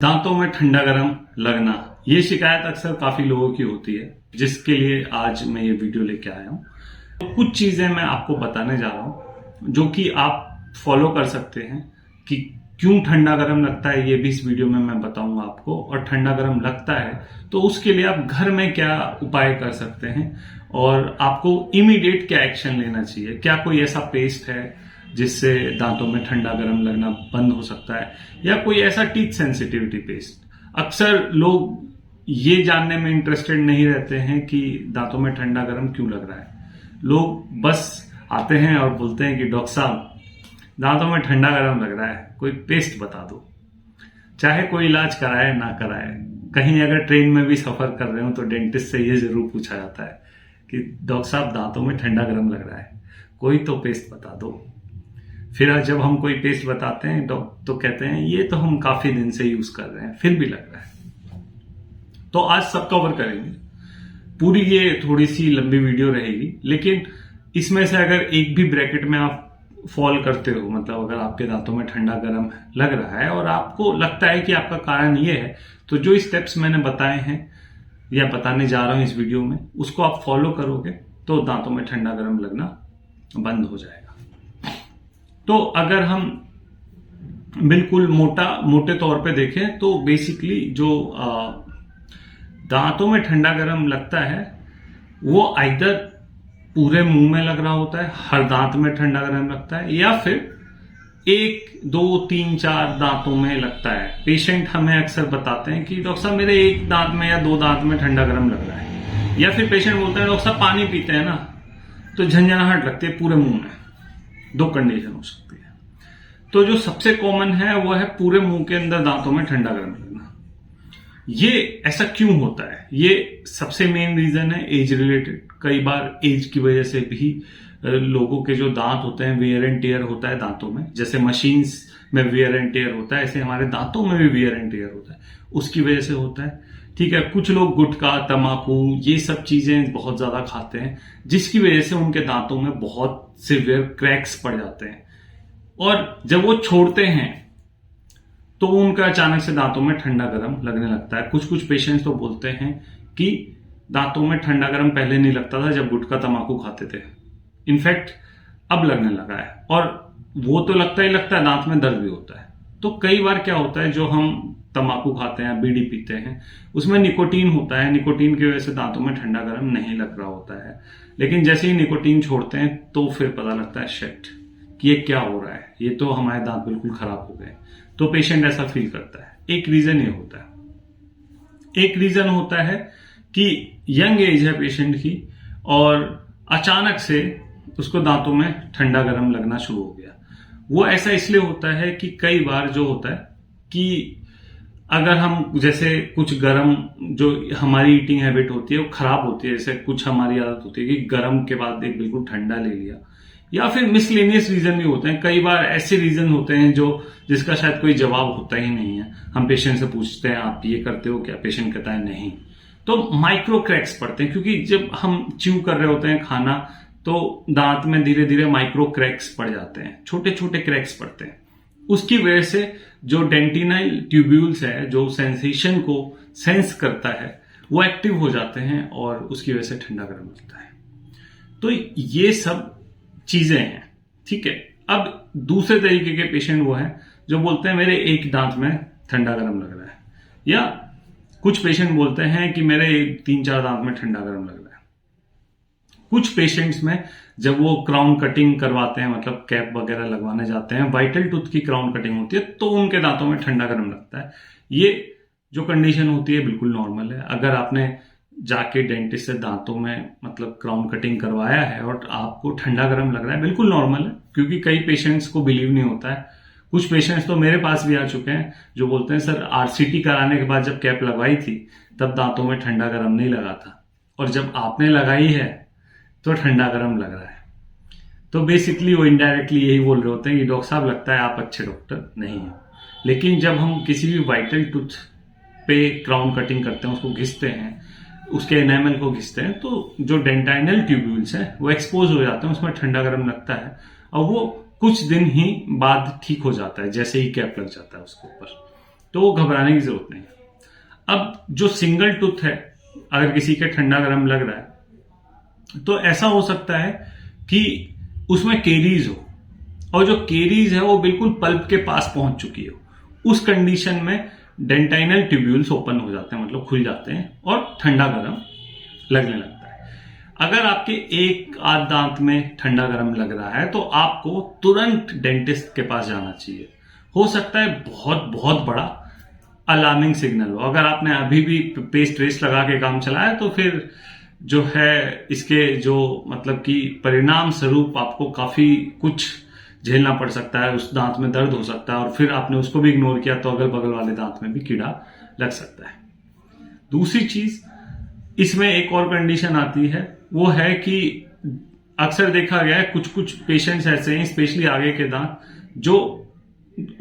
दांतों में ठंडा गर्म लगना, ये शिकायत अक्सर काफी लोगों की होती है, जिसके लिए आज मैं ये वीडियो लेके आया हूँ। तो कुछ चीजें मैं आपको बताने जा रहा हूँ जो कि आप फॉलो कर सकते हैं कि क्यों ठंडा गर्म लगता है, ये भी इस वीडियो में मैं बताऊंगा आपको। और ठंडा गर्म लगता है तो उसके लिए आप घर में क्या उपाय कर सकते हैं और आपको इमीडिएट क्या एक्शन लेना चाहिए। क्या कोई ऐसा पेस्ट है जिससे दांतों में ठंडा गर्म लगना बंद हो सकता है, या कोई ऐसा टीथ सेंसिटिविटी पेस्ट। अक्सर लोग ये जानने में इंटरेस्टेड नहीं रहते हैं कि दांतों में ठंडा गर्म क्यों लग रहा है। लोग बस आते हैं और बोलते हैं कि डॉक्टर साहब दांतों में ठंडा गर्म लग रहा है, कोई पेस्ट बता दो। चाहे कोई इलाज कराए ना कराए, कहीं अगर ट्रेन में भी सफर कर रहे हो तो डेंटिस्ट से ये जरूर पूछा जाता है कि डॉक्टर साहब दांतों में ठंडा गर्म लग रहा है, कोई तो पेस्ट बता दो। फिर जब हम कोई पेस्ट बताते हैं तो कहते हैं ये तो हम काफी दिन से यूज कर रहे हैं, फिर भी लग रहा है। तो आज सब कवर करेंगे, पूरी ये थोड़ी सी लंबी वीडियो रहेगी, लेकिन इसमें से अगर एक भी ब्रैकेट में आप फॉल करते हो, मतलब अगर आपके दांतों में ठंडा गर्म लग रहा है और आपको लगता है कि आपका कारण ये है, तो जो स्टेप्स मैंने बताए हैं या बताने जा रहा हूं इस वीडियो में, उसको आप फॉलो करोगे तो दांतों में ठंडा गर्म लगना बंद हो जाएगा। तो अगर हम बिल्कुल मोटे तौर पे देखें तो बेसिकली जो दांतों में ठंडा गर्म लगता है वो आइदर पूरे मुंह में लग रहा होता है, हर दांत में ठंडा गर्म लगता है, या फिर 1, 2, 3, 4 दांतों में लगता है। पेशेंट हमें अक्सर बताते हैं कि डॉक्टर साहब मेरे 1 दांत में या 2 दांत में ठंडा गर्म लग रहा है। या फिर पेशेंट बोलता है डॉक्टर साहब पानी पीते हैं ना तो झंझनाहट लगती है पूरे मुंह में। 2 कंडीशन हो सकती है। तो जो सबसे कॉमन है वो है पूरे मुंह के अंदर दांतों में ठंडा गर्म लगना। ये ऐसा क्यों होता है? ये सबसे मेन रीजन है एज रिलेटेड। कई बार एज की वजह से भी लोगों के जो दांत होते हैं, वेयर एंड टेयर होता है दांतों में। जैसे मशीन्स में वेयर एंड टेयर होता है, ऐसे हमारे दांतों में भी वेयर एंड टेयर होता है, उसकी वजह से होता है। ठीक है, कुछ लोग गुटखा, तम्बाकू, ये सब चीजें बहुत ज्यादा खाते हैं, जिसकी वजह से उनके दांतों में बहुत सिवियर क्रैक्स पड़ जाते हैं। और जब वो छोड़ते हैं तो उनका अचानक से दांतों में ठंडा गर्म लगने लगता है। कुछ पेशेंट्स तो बोलते हैं कि दांतों में ठंडा गर्म पहले नहीं लगता था जब गुटखा तम्बाकू खाते थे, इनफैक्ट अब लगने लगा है। और वो तो लगता ही लगता है, दांत में दर्द भी होता है। तो कई बार क्या होता है, जो हम तम्बाकू खाते हैं, बीड़ी पीते हैं, उसमें निकोटीन होता है। निकोटीन की वजह से दांतों में ठंडा गर्म नहीं लग रहा होता है, लेकिन जैसे ही निकोटीन छोड़ते हैं तो फिर पता लगता है शिट कि ये क्या हो रहा है, ये तो हमारे दांत बिल्कुल खराब हो गए। तो पेशेंट ऐसा फील करता है। एक रीजन ये होता है। एक रीजन होता है कि यंग एज है पेशेंट की और अचानक से उसको दांतों में ठंडा गर्म लगना शुरू हो गया। वो ऐसा इसलिए होता है कि कई बार जो होता है कि अगर हम जैसे कुछ गर्म, जो हमारी ईटिंग हैबिट होती है वो खराब होती है। जैसे कुछ हमारी आदत होती है कि गर्म के बाद एक बिल्कुल ठंडा ले लिया, या फिर मिसलेनियस रीजन भी होते हैं। कई बार ऐसे रीजन होते हैं जिसका शायद कोई जवाब होता ही नहीं है। हम पेशेंट से पूछते हैं आप ये करते हो क्या, पेशेंट कहता है नहीं। तो माइक्रो क्रैक्स पड़ते हैं, क्योंकि जब हम च्यू कर रहे होते हैं खाना तो दांत में धीरे धीरे माइक्रो क्रैक्स पड़ जाते हैं, छोटे छोटे क्रैक्स पड़ते हैं। उसकी वजह से जो डेंटिनाइल ट्यूब्यूल्स है, जो सेंसेशन को सेंस करता है, वो एक्टिव हो जाते हैं और उसकी वजह से ठंडा गर्म लगता है। तो ये सब चीजें हैं। ठीक है, अब दूसरे तरीके के पेशेंट वो हैं जो बोलते हैं मेरे 1 दांत में ठंडा गर्म लग रहा है, या कुछ पेशेंट बोलते हैं कि मेरे 3-4 दांत में ठंडा गर्म लग रहा है। कुछ पेशेंट्स में जब वो क्राउन कटिंग करवाते हैं, मतलब कैप वगैरह लगवाने जाते हैं, वाइटल टूथ की क्राउन कटिंग होती है, तो उनके दांतों में ठंडा गर्म लगता है। ये जो कंडीशन होती है बिल्कुल नॉर्मल है। अगर आपने जाके डेंटिस्ट से दांतों में मतलब क्राउन कटिंग करवाया है और आपको ठंडा गर्म लग रहा है, बिल्कुल नॉर्मल है। क्योंकि कई पेशेंट्स को बिलीव नहीं होता है। कुछ पेशेंट्स तो मेरे पास भी आ चुके हैं जो बोलते हैं सर आरसीटी कराने के बाद जब कैप लगवाई थी तब दांतों में ठंडा गर्म नहीं लगा था, और जब आपने लगाई है तो ठंडा गर्म लग रहा है। तो बेसिकली वो इनडायरेक्टली यही बोल रहे होते हैं कि डॉक्टर साहब लगता है आप अच्छे डॉक्टर नहीं हैं। लेकिन जब हम किसी भी वाइटल टूथ पे क्राउन कटिंग करते हैं, उसको घिसते हैं, उसके एनामल को घिसते हैं, तो जो डेंटाइनल ट्यूब्यूल्स हैं वो एक्सपोज हो जाते हैं, उसमें ठंडा गर्म लगता है और वो कुछ दिन ही बाद ठीक हो जाता है जैसे ही कैप लग जाता है उसके ऊपर। तो वो घबराने की जरूरत नहीं है। अब जो सिंगल टूथ है, अगर किसी के ठंडा गर्म लग रहा है तो ऐसा हो सकता है कि उसमें केरीज हो, और जो केरीज है वो बिल्कुल पल्प के पास पहुंच चुकी हो। उस कंडीशन में डेंटाइनल ट्यूब्यूल्स ओपन हो जाते हैं, मतलब खुल जाते हैं और ठंडा गर्म लगने लगता है। अगर आपके एक आध दांत में ठंडा गर्म लग रहा है तो आपको तुरंत डेंटिस्ट के पास जाना चाहिए। हो सकता है बहुत बहुत बड़ा अलार्मिंग सिग्नल हो। अगर आपने अभी भी पेस्ट वेस्ट लगा के काम चलाया तो फिर जो है इसके जो मतलब कि परिणाम स्वरूप आपको काफी कुछ झेलना पड़ सकता है। उस दांत में दर्द हो सकता है और फिर आपने उसको भी इग्नोर किया तो अगल बगल वाले दांत में भी कीड़ा लग सकता है। दूसरी चीज इसमें एक और कंडीशन आती है, वो है कि अक्सर देखा गया है कुछ कुछ पेशेंट्स ऐसे हैं, स्पेशली आगे के दांत, जो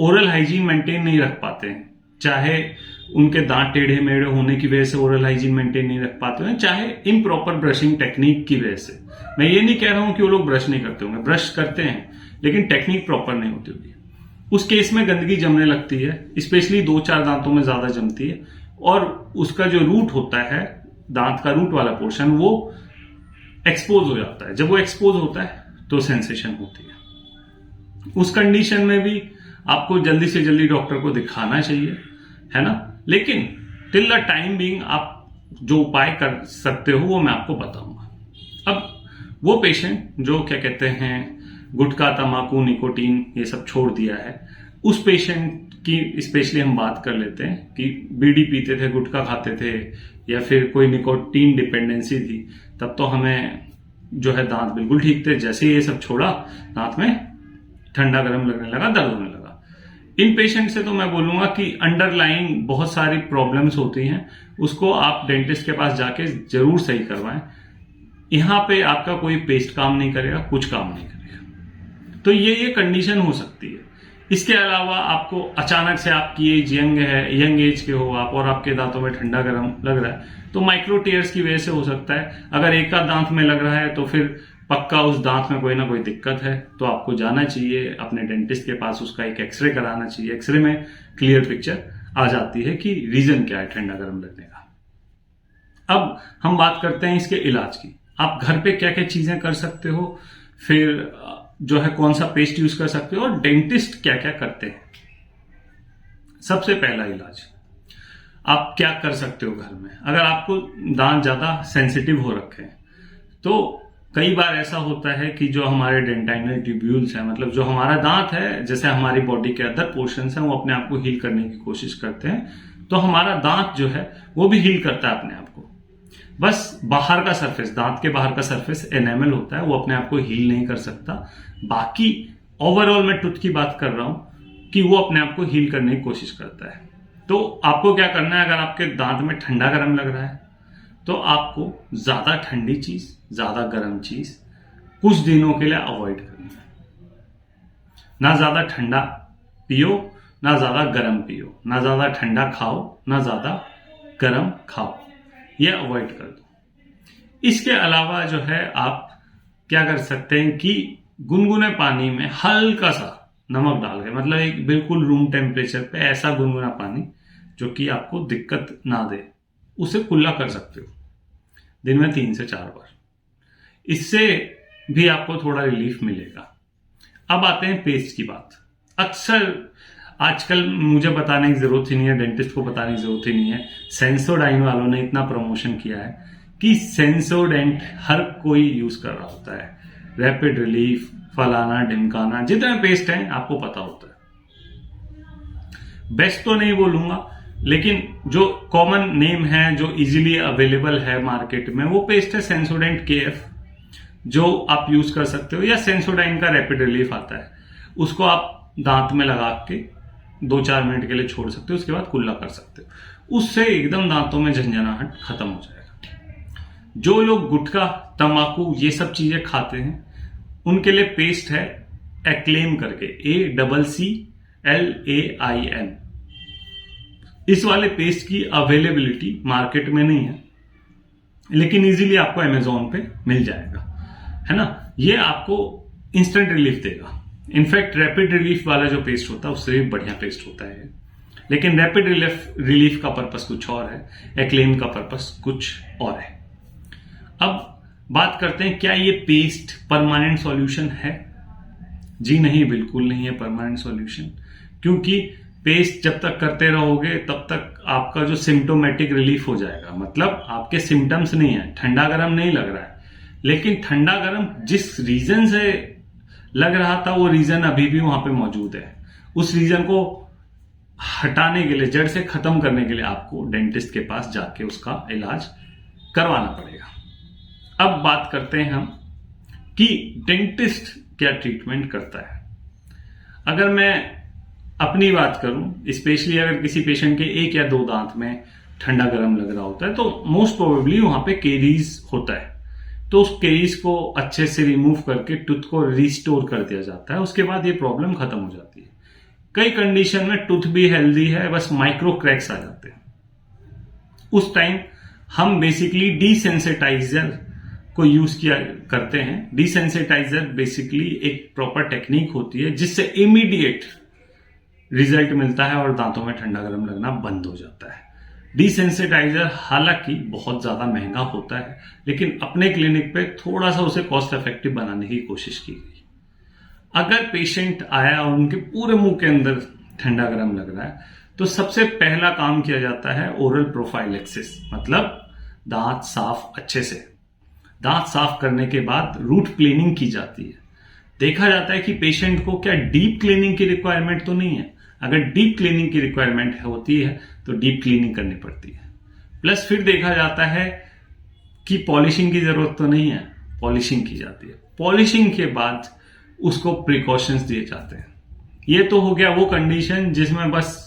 ओरल हाइजीन मेंटेन नहीं रख पाते हैं। चाहे उनके दांत टेढ़े मेढ़े होने की वजह से ओरल हाइजीन मेंटेन नहीं रख पाते हैं, चाहे इम्प्रॉपर ब्रशिंग टेक्निक की वजह से। मैं ये नहीं कह रहा हूं कि वो लोग ब्रश नहीं करते होंगे, ब्रश करते हैं, लेकिन टेक्निक प्रॉपर नहीं होती होगी। उस केस में गंदगी जमने लगती है, स्पेशली 2-4 दांतों में ज्यादा जमती है, और उसका जो रूट होता है, दांत का रूट वाला पोर्शन, वो एक्सपोज हो जाता है। जब वो एक्सपोज होता है तो सेंसेशन होती है। उस कंडीशन में भी आपको जल्दी से जल्दी डॉक्टर को दिखाना चाहिए, है ना। लेकिन टिल द टाइम बीइंग आप जो उपाय कर सकते हो वो मैं आपको बताऊंगा। अब वो पेशेंट जो क्या कहते हैं गुटखा, तंबाकू, निकोटीन ये सब छोड़ दिया है, उस पेशेंट की स्पेशली हम बात कर लेते हैं कि बीड़ी पीते थे, गुटखा खाते थे, या फिर कोई निकोटीन डिपेंडेंसी थी, तब तो हमें जो है दांत बिल्कुल ठीक थे। जैसे ये सब छोड़ा, दांत में ठंडा गर्म लगने लगा, दर्द होने लगा। इन पेशेंट से तो मैं बोलूंगा कि अंडरलाइन बहुत सारी प्रॉब्लम्स होती हैं, उसको आप डेंटिस्ट के पास जाके जरूर सही करवाएं। यहां पे आपका कोई पेस्ट काम नहीं करेगा, कुछ काम नहीं करेगा। तो ये कंडीशन हो सकती है। इसके अलावा आपको अचानक से आपकी एज यंग एज के हो आप, और आपके दांतों में ठंडा गर्म लग रहा है, तो माइक्रो टीयर्स की वजह से हो सकता है। अगर एक आध दांत में लग रहा है तो फिर पक्का उस दांत में कोई ना कोई दिक्कत है, तो आपको जाना चाहिए अपने डेंटिस्ट के पास, उसका एक एक्सरे कराना चाहिए। एक्सरे में क्लियर पिक्चर आ जाती है कि रीजन क्या है ठंडा गर्म लगने का। अब हम बात करते हैं इसके इलाज की। आप घर पे क्या क्या चीजें कर सकते हो, फिर जो है कौन सा पेस्ट यूज कर सकते हो, और डेंटिस्ट क्या क्या करते हैं। सबसे पहला इलाज आप क्या कर सकते हो घर में। अगर आपको दांत ज्यादा सेंसिटिव हो रखे हैं तो कई बार ऐसा होता है कि जो हमारे डेंटाइनल ट्यूब्यूल्स हैं, मतलब जो हमारा दांत है, जैसे हमारी बॉडी के अदर पोर्शंस हैं, वो अपने आप को हील करने की कोशिश करते हैं। तो हमारा दांत जो है वो भी हील करता है अपने आप को। बस बाहर का सरफेस, दांत के बाहर का सरफेस एनेमल होता है, वो अपने आप को हील नहीं कर सकता। बाकी ओवरऑल मैं टूथ की बात कर रहा हूं कि वो अपने आप को हील करने की कोशिश करता है। तो आपको क्या करना है, अगर आपके दांत में ठंडा गर्म लग रहा है तो आपको ज्यादा ठंडी चीज, ज्यादा गर्म चीज कुछ दिनों के लिए अवॉइड करनी है। ना ज्यादा ठंडा पियो, ना ज्यादा गर्म पियो, ना ज्यादा ठंडा खाओ, ना ज्यादा गर्म खाओ, ये अवॉइड कर दो। इसके अलावा जो है आप क्या कर सकते हैं कि गुनगुने पानी में हल्का सा नमक डाल के, मतलब एक बिल्कुल रूम टेम्परेचर पे ऐसा गुनगुना पानी जो कि आपको दिक्कत ना दे, उसे कुल्ला कर सकते हो दिन में 3 से 4 बार। इससे भी आपको थोड़ा रिलीफ मिलेगा। अब आते हैं पेस्ट की बात। अक्सर आजकल मुझे बताने की जरूरत ही नहीं है, डेंटिस्ट को बताने की जरूरत ही नहीं है, सेंसोडाइन वालों ने इतना प्रमोशन किया है कि सेंसोडेंट हर कोई यूज कर रहा होता है। रैपिड रिलीफ, फलाना ढिमकाना, जितने पेस्ट हैं आपको पता होता है। बेस्ट तो नहीं बोलूंगा, लेकिन जो कॉमन नेम है, जो इजीली अवेलेबल है मार्केट में, वो पेस्ट है सेंसोडेंट केएफ, जो आप यूज कर सकते हो। या सेंसोडाइन का रैपिड रिलीफ आता है, उसको आप दांत में लगा के 2-4 मिनट के लिए छोड़ सकते हो, उसके बाद कुल्ला कर सकते हो। उससे एकदम दांतों में झंझनाहट खत्म हो जाएगा। जो लोग गुटखा, तंबाकू ये सब चीजें खाते हैं, उनके लिए पेस्ट है एक्लेम करके, ACCLAIN। इस वाले पेस्ट की अवेलेबिलिटी मार्केट में नहीं है, लेकिन इजीली आपको अमेजोन पे मिल जाएगा, है ना। ये आपको इंस्टेंट रिलीफ देगा। इनफैक्ट रैपिड रिलीफ वाला जो पेस्ट होता है उससे भी बढ़िया पेस्ट होता है। लेकिन रैपिड रिलीफ का पर्पस कुछ और है, एक्लेम का पर्पस कुछ और है। अब बात करते हैं, क्या ये पेस्ट परमानेंट सॉल्यूशन है? जी नहीं, बिल्कुल नहीं है परमानेंट सॉल्यूशन, क्योंकि पेस्ट जब तक करते रहोगे तब तक आपका जो सिम्टोमेटिक रिलीफ हो जाएगा, मतलब आपके सिम्टम्स नहीं है, ठंडा गर्म नहीं लग रहा है, लेकिन ठंडा गर्म जिस रीजन से लग रहा था वो रीजन अभी भी वहां पे मौजूद है। उस रीजन को हटाने के लिए, जड़ से खत्म करने के लिए आपको डेंटिस्ट के पास जाके उसका इलाज करवाना पड़ेगा। अब बात करते हैं हम कि डेंटिस्ट क्या ट्रीटमेंट करता है। अगर मैं अपनी बात करूं, स्पेशली अगर किसी पेशेंट के 1 या 2 दांत में ठंडा गर्म लग रहा होता है तो मोस्ट प्रोबेबली वहां पे केरीज होता है, तो उस केरीज को अच्छे से रिमूव करके टूथ को रिस्टोर कर दिया जाता है। उसके बाद ये प्रॉब्लम खत्म हो जाती है। कई कंडीशन में टूथ भी हेल्दी है, बस माइक्रो क्रैक्स आ जाते हैं। उस टाइम हम बेसिकली डिसेंसिटाइजर को यूज किया करते हैं। डिसेंसिटाइजर बेसिकली एक प्रॉपर टेक्निक होती है जिससे इमीडिएट रिजल्ट मिलता है और दांतों में ठंडा गर्म लगना बंद हो जाता है। डिसेंसिटाइजर हालांकि बहुत ज्यादा महंगा होता है, लेकिन अपने क्लिनिक पे थोड़ा सा उसे कॉस्ट इफेक्टिव बनाने की कोशिश की गई। अगर पेशेंट आया और उनके पूरे मुंह के अंदर ठंडा गर्म लग रहा है तो सबसे पहला काम किया जाता है ओरल प्रोफाइलेक्सिस, मतलब दांत साफ अच्छे से। दांत साफ करने के बाद रूट क्लीनिंग की जाती है। देखा जाता है कि पेशेंट को क्या डीप क्लीनिंग की रिक्वायरमेंट तो नहीं है। अगर डीप क्लीनिंग की रिक्वायरमेंट होती है तो डीप क्लीनिंग करनी पड़ती है। प्लस फिर देखा जाता है कि पॉलिशिंग की जरूरत तो नहीं है, पॉलिशिंग की जाती है। पॉलिशिंग के बाद उसको प्रिकॉशंस दिए जाते हैं। ये तो हो गया वो कंडीशन जिसमें बस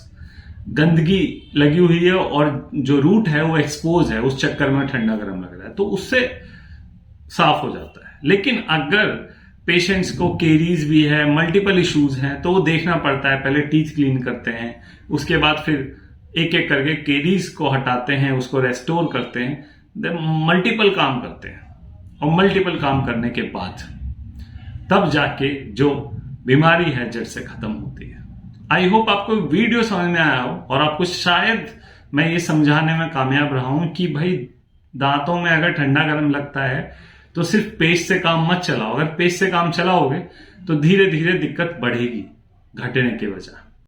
गंदगी लगी हुई है और जो रूट है वो एक्सपोज है, उस चक्कर में ठंडा गर्म लग रहा है, तो उससे साफ हो जाता है। लेकिन अगर पेशेंट्स को केरीज भी है, मल्टीपल इश्यूज हैं, तो वो देखना पड़ता है। पहले टीथ क्लीन करते हैं, उसके बाद फिर एक एक करके केरीज को हटाते हैं, उसको रेस्टोर करते हैं, मल्टीपल काम करते हैं। और मल्टीपल काम करने के बाद तब जाके जो बीमारी है जड़ से खत्म होती है। आई होप आपको वीडियो समझ में आया हो और आपको शायद मैं ये समझाने में कामयाब रहा हूं कि भाई दांतों में अगर ठंडा गर्म लगता है तो सिर्फ पेस्ट से काम मत चलाओ। अगर पेस्ट से काम चलाओगे तो धीरे धीरे दिक्कत बढ़ेगी घटने के बजाय।